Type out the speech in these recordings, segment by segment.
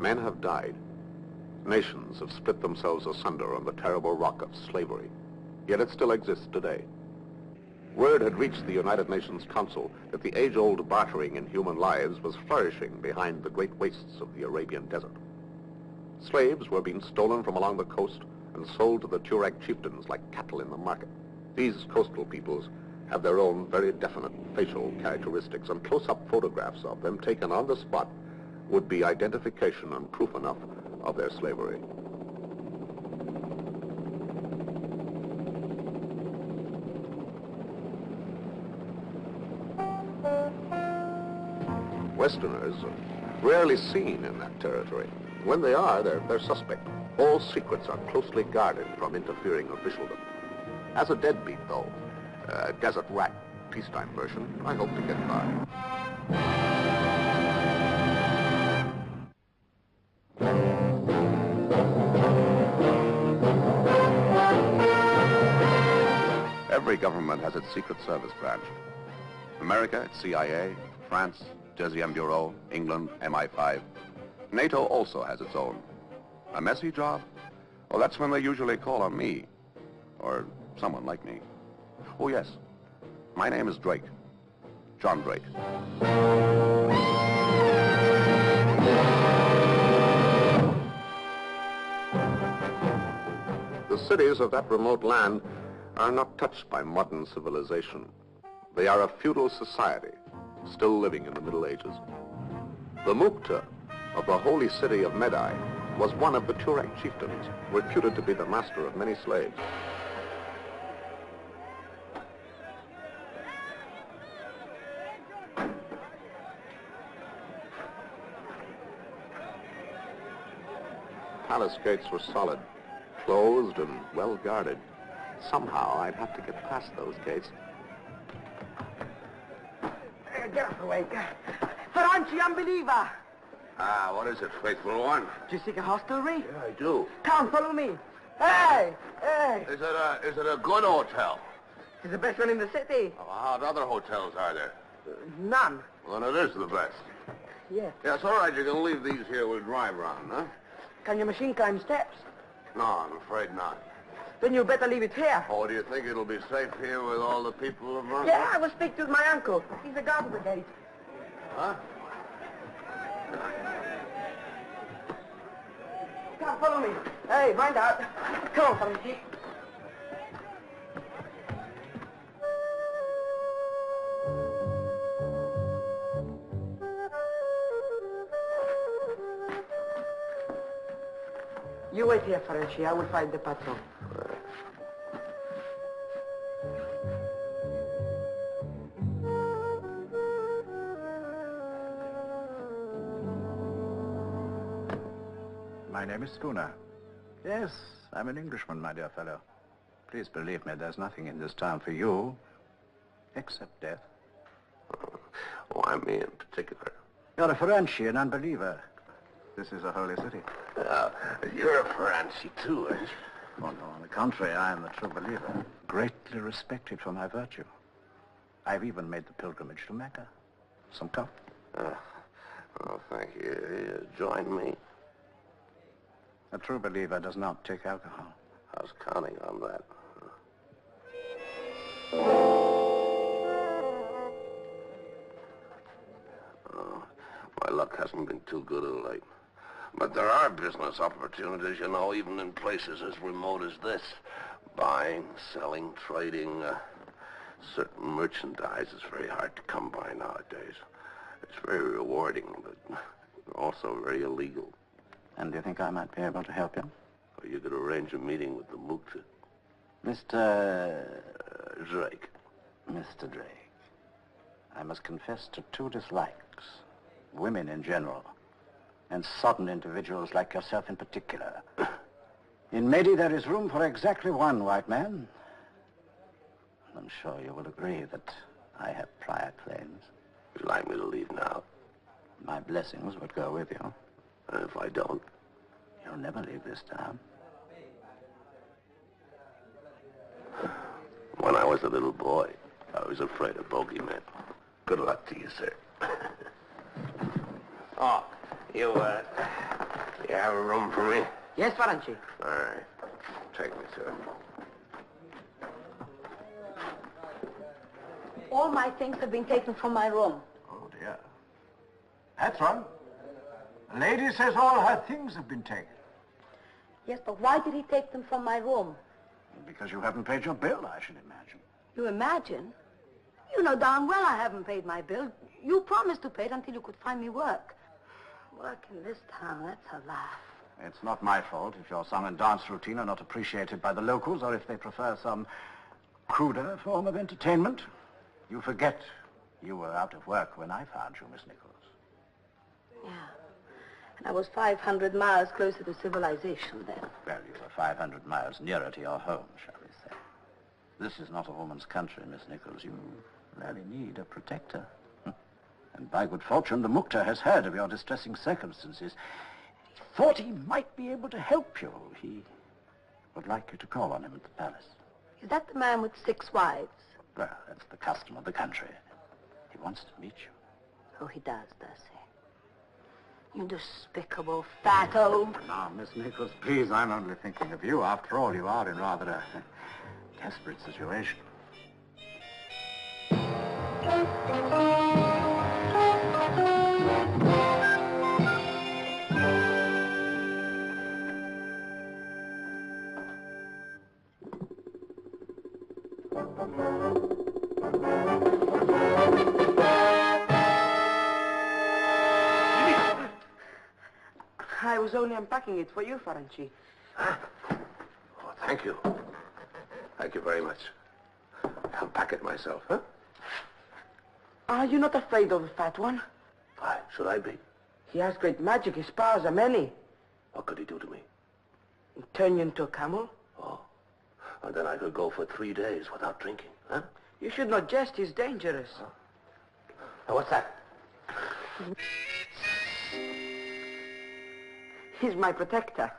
Men have died. Nations have split themselves asunder on the terrible rock of slavery. Yet it still exists today. Word had reached the United Nations Council that the age-old bartering in human lives was flourishing behind the great wastes of the Arabian desert. Slaves were being stolen from along the coast and sold to the Tuareg chieftains like cattle in the market. These coastal peoples have their own very definite facial characteristics, and close-up photographs of them taken on the spot would be identification and proof enough of their slavery. Westerners are rarely seen in that territory. When they are, they're suspect. All secrets are closely guarded from interfering officialdom. As a deadbeat, though, Desert Rat, peacetime version, I hope to get by. Every government has its Secret Service branch. America, its CIA, France, Deuxième Bureau, England, MI5. NATO also has its own. A messy job? Well, that's when they usually call on me, or someone like me. Oh, yes. My name is Drake. John Drake. The cities of that remote land are not touched by modern civilization. They are a feudal society, still living in the Middle Ages. The Mukta of the holy city of Medai was one of the Tuareg chieftains, reputed to be the master of many slaves. Palace gates were solid, closed and well guarded. Somehow I'd have to get past those gates. Get off the way. Ferranchi, unbeliever! Ah, what is it, faithful one? Do you seek a hostelry? Yeah, I do. Come, follow me. Hey! Hey! Is it a good hotel? It's the best one in the city. How other hotels are there? None. Well, then it is the best. Yes. Yeah, it's all right. You can leave these here. We'll drive round, huh? Can your machine climb steps? No, I'm afraid not. Then you better leave it here. Oh, do you think it'll be safe here with all the people around? Yeah, I will speak to my uncle. He's a guard of the gate. Huh? Come, follow me. Hey, find out. Come on, Ferranchi. You wait here, Ferranchi. I will find the patron. My name is Spooner. Yes, I'm an Englishman, my dear fellow. Please believe me, there's nothing in this town for you, except death. Why me in particular? You're a Ferranchi, an unbeliever. This is a holy city. You're a Ferranchi, too, aren't you? Oh, no, on the contrary, I am a true believer. Greatly respected for my virtue. I've even made the pilgrimage to Mecca. Some come? Oh, thank you. Join me. A true believer does not take alcohol. I was counting on that. My luck hasn't been too good of late. But there are business opportunities, you know, even in places as remote as this. Buying, selling, trading, certain merchandise is very hard to come by nowadays. It's very rewarding, but also very illegal. And do you think I might be able to help you? Or you could arrange a meeting with the Mukta. Mr. Drake. Mr. Drake, I must confess to two dislikes. Women in general, and sodden individuals like yourself in particular. In Medi, there is room for exactly one, white man. I'm sure you will agree that I have prior claims. Would you like me to leave now? My blessings would go with you. And if I don't? You'll never leave this town. When I was a little boy, I was afraid of bogeymen. Good luck to you, sir. Oh, you You have a room for me? Yes, Faranchi. All right. Take me to it. All my things have been taken from my room. Oh, dear. That's wrong. The lady says all her things have been taken. Yes, but why did he take them from my room? Because you haven't paid your bill, I should imagine. You imagine? You know darn well I haven't paid my bill. You promised to pay it until you could find me work. Work in this town, that's a laugh. It's not my fault if your song and dance routine are not appreciated by the locals, or if they prefer some cruder form of entertainment. You forget you were out of work when I found you, Miss Nichols. Yeah. And I was 500 miles closer to civilization then. Well, you were 500 miles nearer to your home, shall we say. This is not a woman's country, Miss Nichols. You really need a protector. And by good fortune, the Mukta has heard of your distressing circumstances. He thought he might be able to help you. He would like you to call on him at the palace. Is that the man with 6 wives? Well, that's the custom of the country. He wants to meet you. Oh, he does he? You despicable fatto. Now, Miss Nichols, please, I'm only thinking of you. After all, you are in rather a desperate situation. I was only unpacking it for you, Faranchi. Oh, thank you. Thank you very much. I'll pack it myself, huh? Are you not afraid of the fat one? Why should I be? He has great magic. His powers are many. What could he do to me? Turn you into a camel? Oh, and then I could go for 3 days without drinking, huh? You should not jest. He's dangerous. Now, what's that? He's my protector.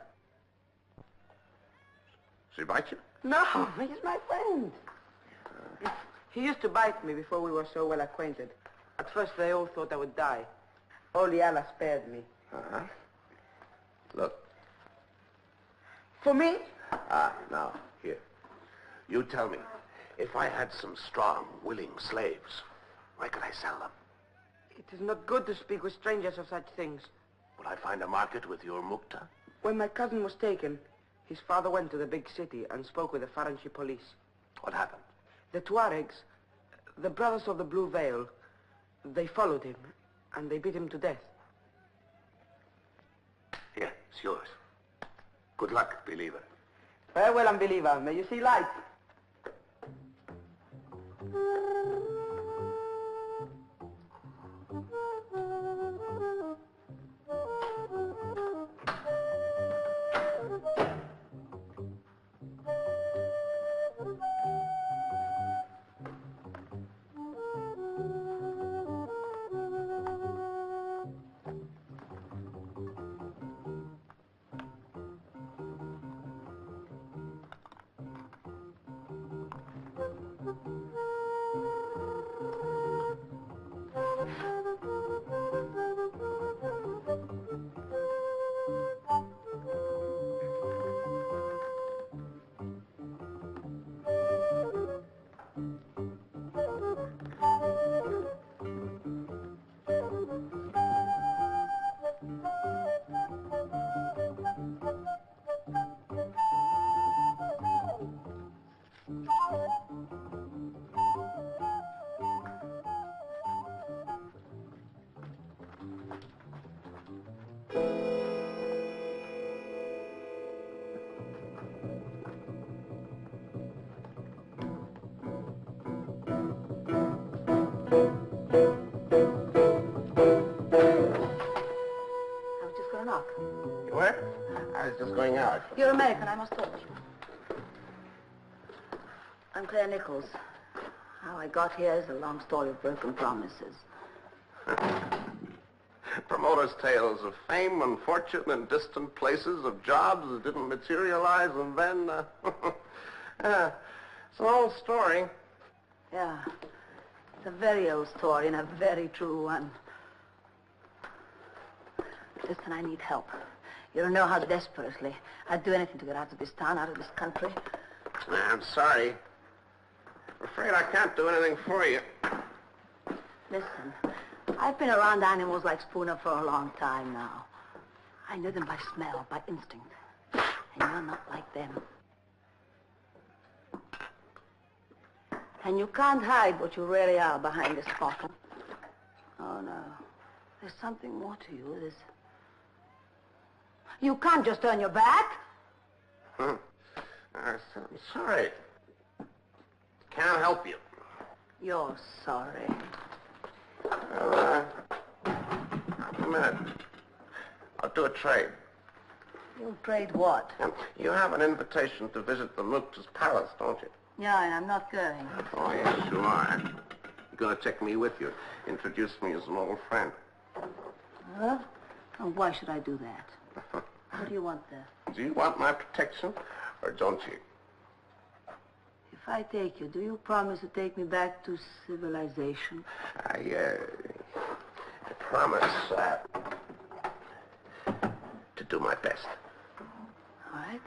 She bite you? No, he's my friend. He used to bite me before we were so well acquainted. At first, they all thought I would die. Only Allah spared me. Uh-huh. Look. For me? Now, here. You tell me, if I had some strong, willing slaves, where could I sell them? It is not good to speak with strangers of such things. Will I find a market with your Mukta? When my cousin was taken, his father went to the big city and spoke with the Faranchi police. What happened? The Tuaregs, the brothers of the Blue Veil, they followed him, and they beat him to death. Here, it's yours. Good luck, believer. Farewell, unbeliever. May you see light. You were? I was just going out. You're American, I must talk to you. I'm Claire Nichols. How I got here is a long story of broken promises. Promoters' tales of fame and fortune in distant places, of jobs that didn't materialize, and then... yeah, it's an old story. Yeah, it's a very old story and a very true one. Listen, I need help. You don't know how desperately I'd do anything to get out of this town, out of this country. I'm sorry. I'm afraid I can't do anything for you. Listen, I've been around animals like Spooner for a long time now. I know them by smell, by instinct. And you're not like them. And you can't hide what you really are behind this bottle. Oh, no. There's something more to you. You can't just turn your back. I'm sorry. Can't help you. You're sorry. Well, a minute. I'll do a trade. You'll trade what? You have an invitation to visit the Mukta's palace, don't you? Yeah, and I'm not going. Oh, yes, you are. You're going to take me with you. Introduce me as an old friend. Huh? And why should I do that? What do you want there? Do you want my protection, or don't you? If I take you, do you promise to take me back to civilization? I promise to do my best. All right.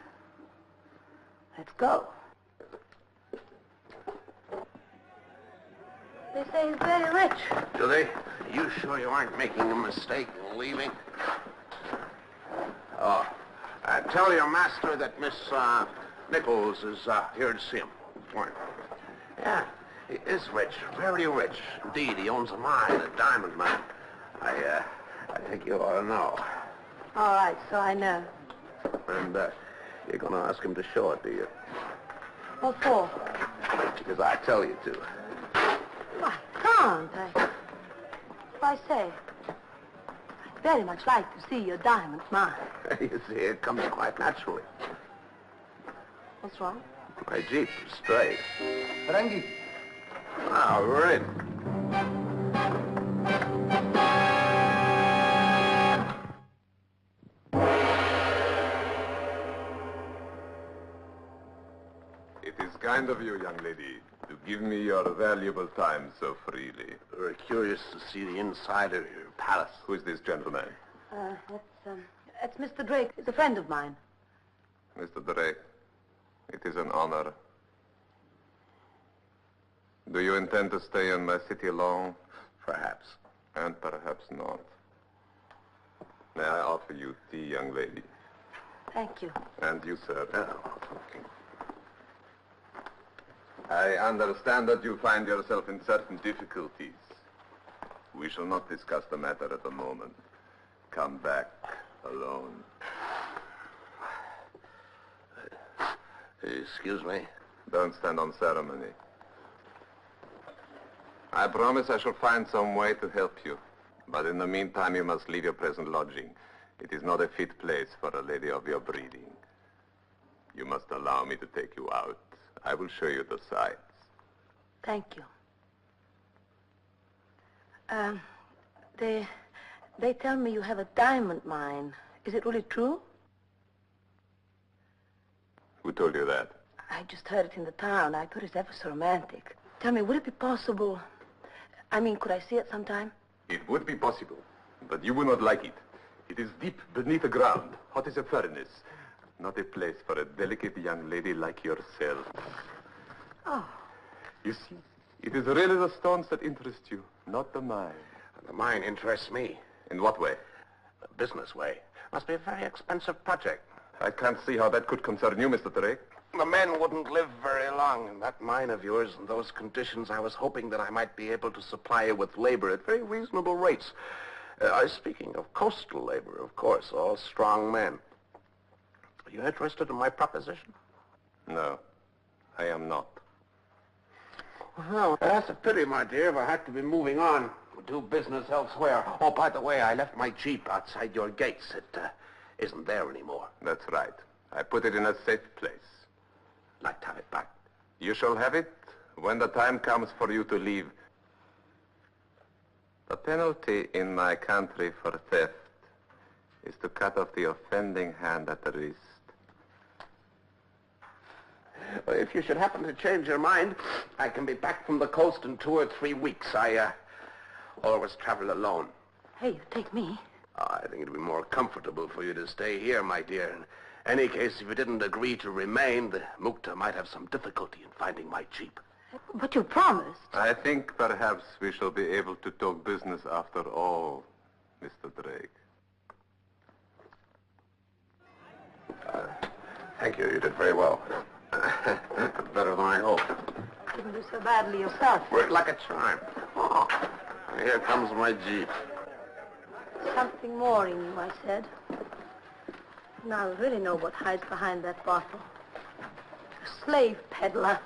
Let's go. They say he's very rich. Do they? You sure you aren't making a mistake in leaving? Oh, tell your master that Miss Nichols is here to see him. Yeah, he is rich, very rich. Indeed, he owns a mine, a diamond mine. I think you ought to know. All right, so I know. And you're going to ask him to show it, do you? What for? Because I tell you to. I can't. If I say, I'd very much like to see your diamond mine. You see, it comes quite naturally. What's wrong? My Jeep is straight. Rangi. Ah, we're in. It is kind of you, young lady, to give me your valuable time so freely. We're curious to see the inside of your palace. Who is this gentleman? It's Mr. Drake. He's a friend of mine. Mr. Drake, it is an honor. Do you intend to stay in my city long? Perhaps. And perhaps not. May I offer you tea, young lady? Thank you. And you, sir. Oh, okay. I understand that you find yourself in certain difficulties. We shall not discuss the matter at the moment. Come back alone. Excuse me. Don't stand on ceremony. I promise I shall find some way to help you. But in the meantime, you must leave your present lodging. It is not a fit place for a lady of your breeding. You must allow me to take you out. I will show you the sights. Thank you. They tell me you have a diamond mine. Is it really true? Who told you that? I just heard it in the town. I thought it's ever so romantic. Tell me, would it be possible? I mean, could I see it sometime? It would be possible, but you would not like it. It is deep beneath the ground, hot as a furnace. Not a place for a delicate young lady like yourself. Oh. You see, it is really the stones that interest you, not the mine. The mine interests me. In what way? The business way. Must be a very expensive project. I can't see how that could concern you, Mr. Drake. The men wouldn't live very long in that mine of yours. In those conditions, I was hoping that I might be able to supply you with labor at very reasonable rates. Speaking of coastal labor, of course, all strong men. Are you interested in my proposition? No, I am not. Well, that's a pity, my dear, if I had to be moving on. Do business elsewhere. Oh, by the way, I left my Jeep outside your gates. It isn't there anymore. That's right. I put it in a safe place. I'd like to have it back. You shall have it when the time comes for you to leave. The penalty in my country for theft is to cut off the offending hand at the wrist. Well, if you should happen to change your mind, I can be back from the coast in 2 or 3 weeks. I always travel alone. Hey, you take me. I think it'd be more comfortable for you to stay here, my dear. In any case, if you didn't agree to remain, the Mukta might have some difficulty in finding my jeep. But you promised. I think perhaps we shall be able to talk business after all, Mr. Drake. Thank you. You did very well. Better than I hoped. Didn't do so badly yourself. Worked like a charm. Oh, here comes my jeep. Something more in you, I said. Now I really know what hides behind that bottle. A slave peddler.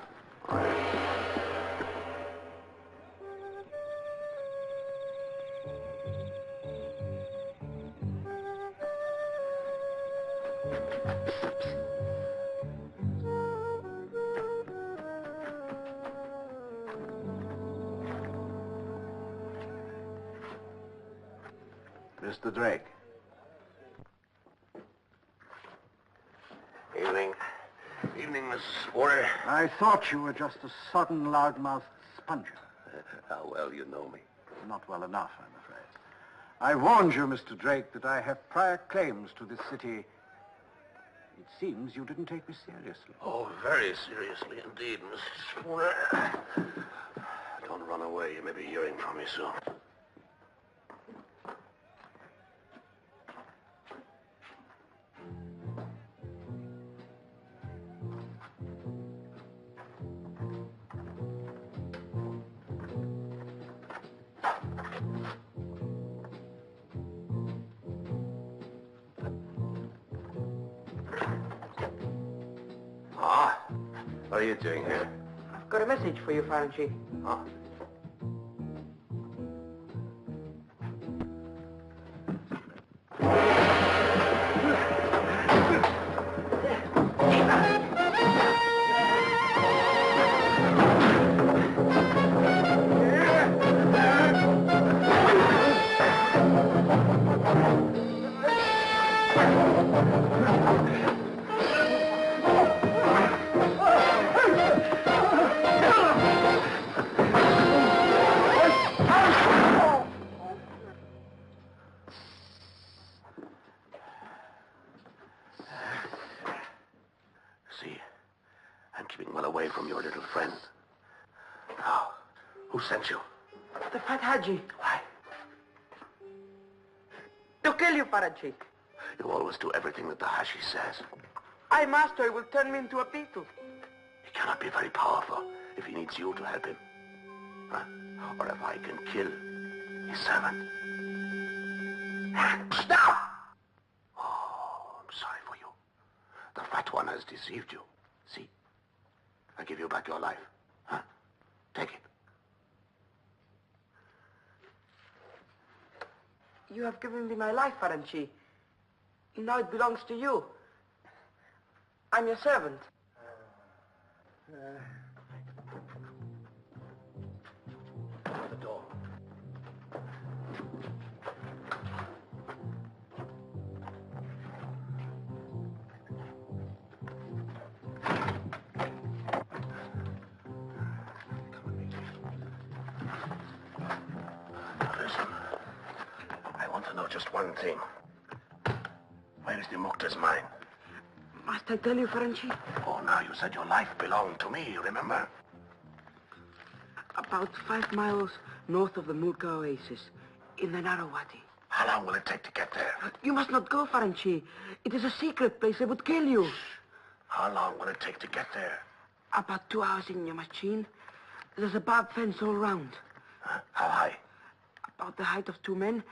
Mr. Drake. Evening. Evening, Mrs. Spooner. I thought you were just a sodden, loudmouthed sponger. How well you know me. Not well enough, I'm afraid. I warned you, Mr. Drake, that I have prior claims to this city. It seems you didn't take me seriously. Oh, very seriously indeed, Mrs. Spooner. Don't run away. You may be hearing from me soon. What are you doing here? I've got a message for you, Faranchi. Huh? See, I'm keeping well away from your little friend. Now, who sent you? The Fat Haji. Why? To kill you, Faranchi. You always do everything that the Hashi says. I master will turn me into a beetle. He cannot be very powerful if he needs you to help him. Huh? Or if I can kill his servant. Stop! Oh, I'm sorry for you. The fat one has deceived you. See? I give you back your life. Huh? Take it. You have given me my life, Faranchi. Now it belongs to you. I'm your servant. The door. Listen, I want to know just one thing. Where is the Mukta's mine? Must I tell you, Faranchi? Oh, now you said your life belonged to me, remember? About 5 miles north of the Mulka Oasis, in the Narawati. How long will it take to get there? You must not go, Faranchi. It is a secret place. They would kill you. How long will it take to get there? About 2 hours in your machine. There's a barbed fence all round. Huh? How high? About the height of 2 men.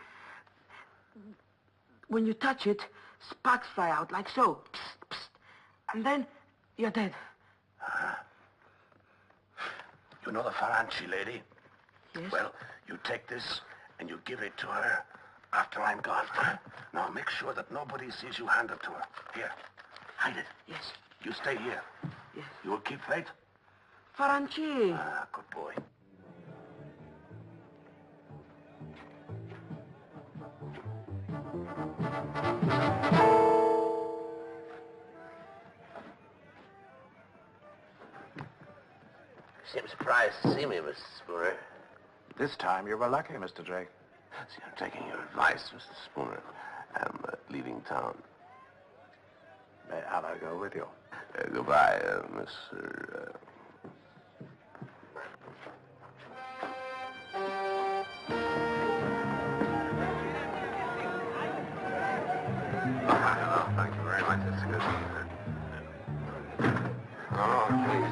When you touch it, sparks fly out like so. Psst, psst. And then you're dead. You know the Faranchi lady? Yes? Well, you take this and you give it to her after I'm gone. Now make sure that nobody sees you hand it to her. Here, hide it. Yes. You stay here. Yes. You will keep faith? Faranchi. Ah, good boy. Seem surprised to see me, Mrs. Spooner. This time you were lucky, Mr. Drake. See, I'm taking your advice, Mr. Spooner. I'm leaving town. May Allah go with you. Goodbye, Mr. Oh, thank you very much. It's good. Oh, please.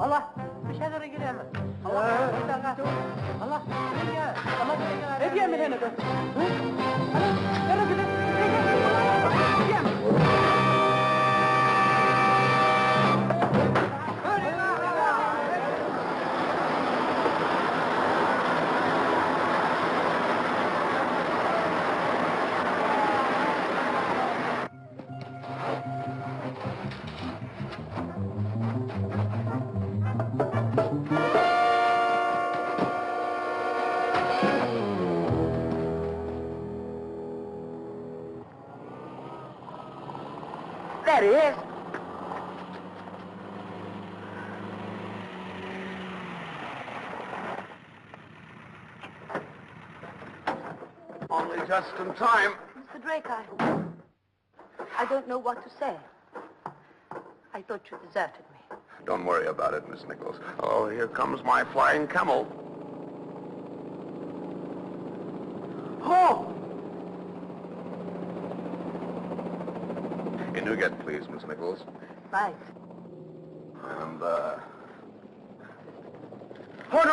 الله مش هقدر اجي هنا. الله الله ايه بيعمل هنا ده؟ يا راجل ده ايه بيعمل؟ There he is. Only just in time. Mr. Drake, I don't know what to say. I thought you deserted me. Don't worry about it, Miss Nichols. Oh, here comes my flying camel. Oh! In Newgate, please, Miss Nichols. Right. And, Oh,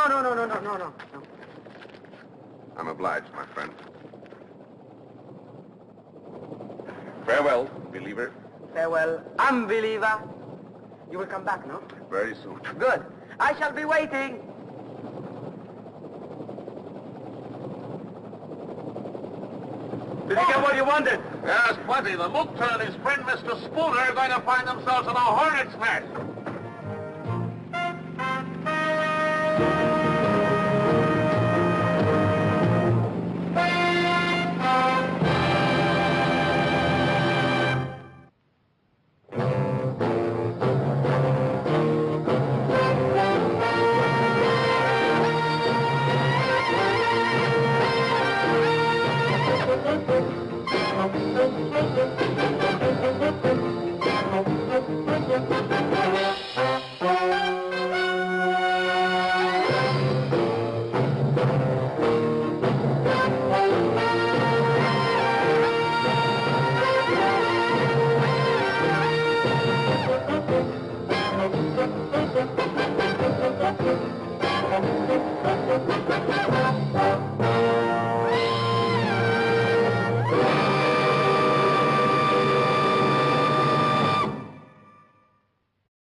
no. I'm obliged, my friend. Farewell, believer. Farewell, unbeliever. You will come back, no? Very soon. Good. I shall be waiting. wounded? Yes, plenty. The Mukta and his friend Mr. Spooner are going to find themselves in a hornet's nest.